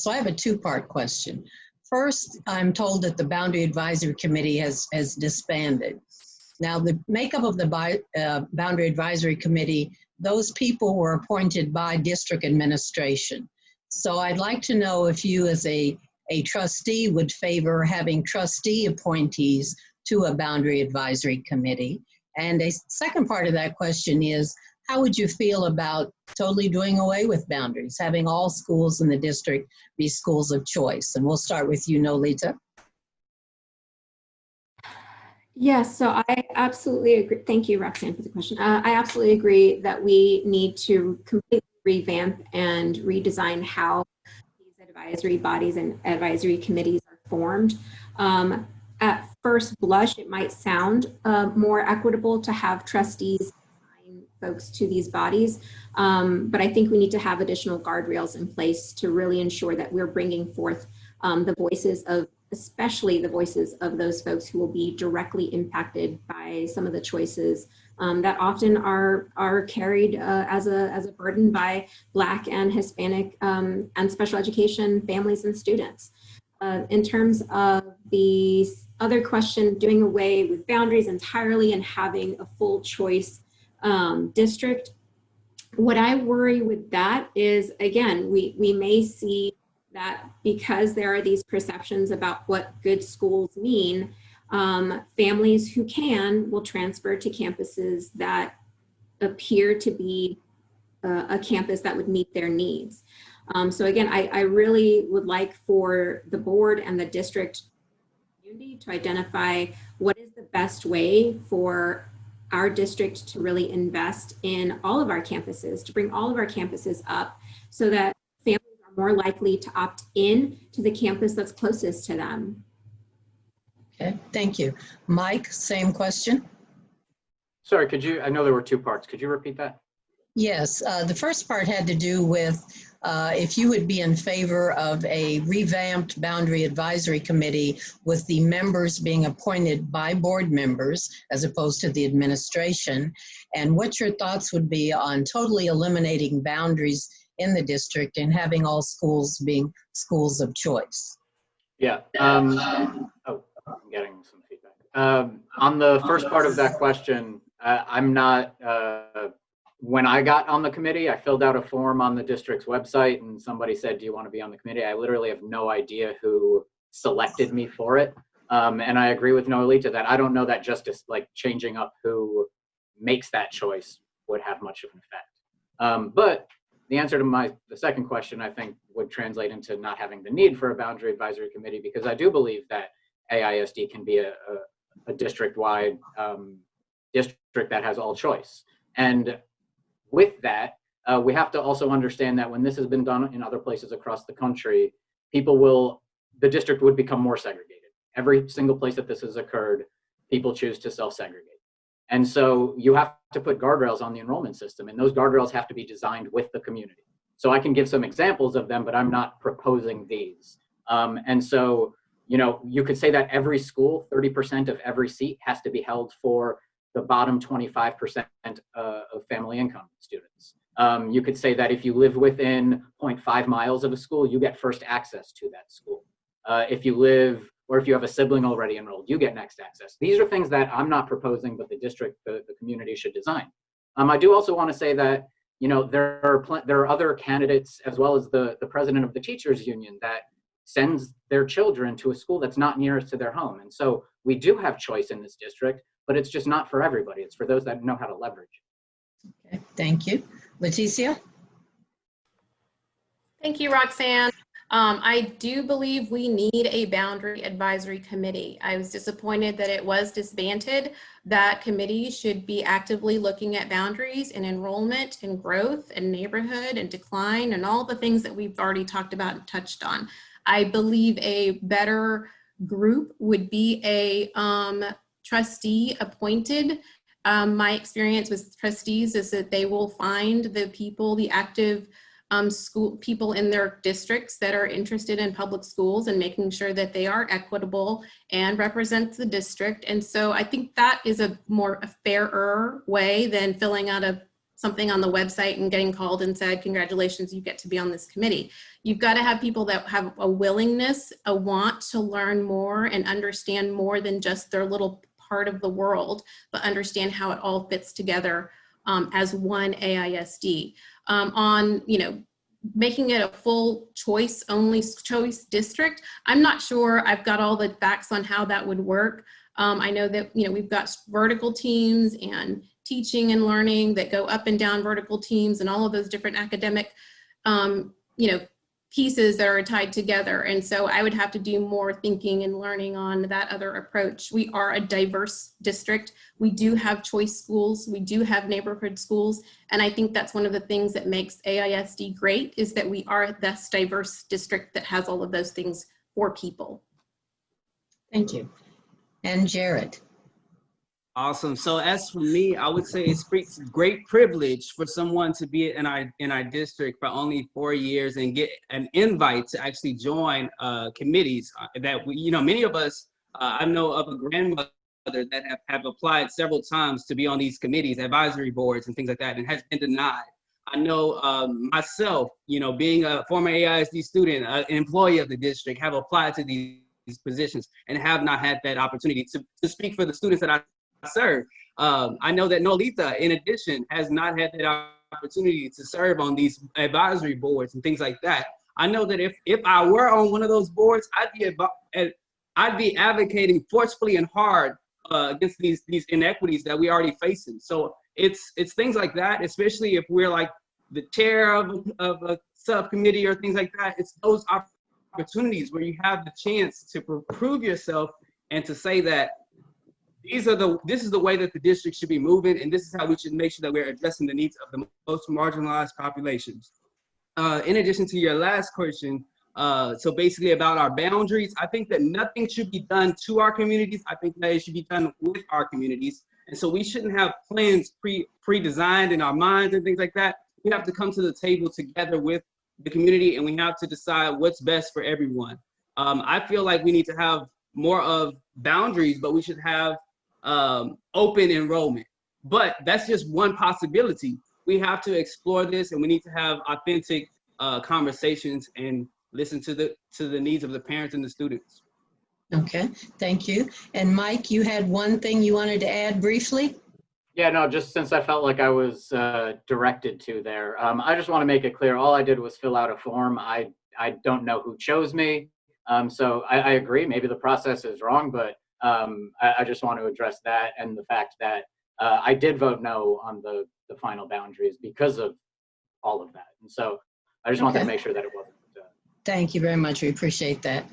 So I have a two-part question. First, I'm told that the Boundary Advisory Committee has disbanded. Now, the makeup of the Boundary Advisory Committee, those people were appointed by district administration. So I'd like to know if you as a trustee would favor having trustee appointees to a Boundary Advisory Committee. And a second part of that question is, how would you feel about totally doing away with boundaries, having all schools in the district be schools of choice? And we'll start with you, Nolita. Yes, so I absolutely agree. Thank you, Roxanne, for the question. I absolutely agree that we need to completely revamp and redesign how these advisory bodies and advisory committees are formed. At first blush, it might sound more equitable to have trustees assign folks to these bodies, but I think we need to have additional guardrails in place to really ensure that we're bringing forth the voices of, especially the voices of those folks who will be directly impacted by some of the choices that often are carried as a burden by Black and Hispanic and special education families and students. In terms of the other question, doing away with boundaries entirely and having a full choice district, what I worry with that is, again, we may see that because there are these perceptions about what good schools mean, families who can will transfer to campuses that appear to be a campus that would meet their needs. So again, I really would like for the board and the district community to identify what is the best way for our district to really invest in all of our campuses, to bring all of our campuses up so that families are more likely to opt in to the campus that's closest to them. Okay, thank you. Mike, same question. Sorry, could you, I know there were two parts. Could you repeat that? Yes, the first part had to do with if you would be in favor of a revamped Boundary Advisory Committee with the members being appointed by board members as opposed to the administration, and what your thoughts would be on totally eliminating boundaries in the district and having all schools being schools of choice. Yeah. Oh, I'm getting some feedback. On the first part of that question, I'm not, when I got on the committee, I filled out a form on the district's website and somebody said, do you want to be on the committee? I literally have no idea who selected me for it. And I agree with Nolita that I don't know that just like changing up who makes that choice would have much of an effect. But the answer to the second question, I think, would translate into not having the need for a Boundary Advisory Committee, because I do believe that AISD can be a district-wide district that has all choice. And with that, we have to also understand that when this has been done in other places across the country, the district would become more segregated. Every single place that this has occurred, people choose to self-segregate. And so you have to put guardrails on the enrollment system, and those guardrails have to be designed with the community. So I can give some examples of them, but I'm not proposing these. And so, you know, you could say that every school, 30% of every seat has to be held for the bottom 25% of family income students. You could say that if you live within 0.5 miles of a school, you get first access to that school. If you live, or if you have a sibling already enrolled, you get next access. These are things that I'm not proposing, but the district, the community should design. I do also want to say that, you know, there are other candidates, as well as the president of the teachers union, that sends their children to a school that's not nearest to their home. And so we do have choice in this district, but it's just not for everybody. It's for those that know how to leverage. Okay, thank you. Leticia? Thank you, Roxanne. I do believe we need a Boundary Advisory Committee. I was disappointed that it was disbanded. That committee should be actively looking at boundaries and enrollment and growth and neighborhood and decline and all the things that we've already talked about and touched on. I believe a better group would be a trustee appointed. My experience with trustees is that they will find the people, the active school people in their districts that are interested in public schools and making sure that they are equitable and represent the district. And so I think that is a fairer way than filling out a something on the website and getting called and said, congratulations, you get to be on this committee. You've got to have people that have a willingness, a want to learn more and understand more than just their little part of the world, but understand how it all fits together as one AISD. On, you know, making it a full choice district, I'm not sure I've got all the facts on how that would work. I know that, you know, we've got vertical teams and teaching and learning that go up and down vertical teams and all of those different academic, you know, pieces that are tied together. And so I would have to do more thinking and learning on that other approach. We are a diverse district. We do have choice schools. We do have neighborhood schools. And I think that's one of the things that makes AISD great, is that we are this diverse district that has all of those things for people. Thank you. And Jared. Awesome. So as for me, I would say it's great privilege for someone to be in our district for only 4 years and get an invite to actually join committees that we, you know, many of us, I know of a grandmother that have applied several times to be on these committees, advisory boards and things like that, and has been denied. I know myself, you know, being a former AISD student, an employee of the district, have applied to these positions and have not had that opportunity to speak for the students that I serve. I know that Nolita, in addition, has not had that opportunity to serve on these advisory boards and things like that. I know that if I were on one of those boards, I'd be advocating forcefully and hard against these inequities that we already facing. So it's things like that, especially if we're like the chair of a subcommittee or things like that. It's those opportunities where you have the chance to prove yourself and to say that this is the way that the district should be moving, and this is how we should make sure that we're addressing the needs of the most marginalized populations. In addition to your last question, so basically about our boundaries, I think that nothing should be done to our communities. I think that it should be done with our communities. And so we shouldn't have plans pre-designed in our minds and things like that. We have to come to the table together with the community, and we have to decide what's best for everyone. I feel like we need to have more of boundaries, but we should have open enrollment. But that's just one possibility. We have to explore this, and we need to have authentic conversations and listen to the needs of the parents and the students. Okay, thank you. And Mike, you had one thing you wanted to add briefly? Yeah, no, just since I felt like I was directed to there, I just want to make it clear, all I did was fill out a form. I don't know who chose me. So I agree, maybe the process is wrong, but I just want to address that and the fact that I did vote no on the final boundaries because of all of that. And so I just wanted to make sure that it wasn't. Thank you very much. We appreciate that.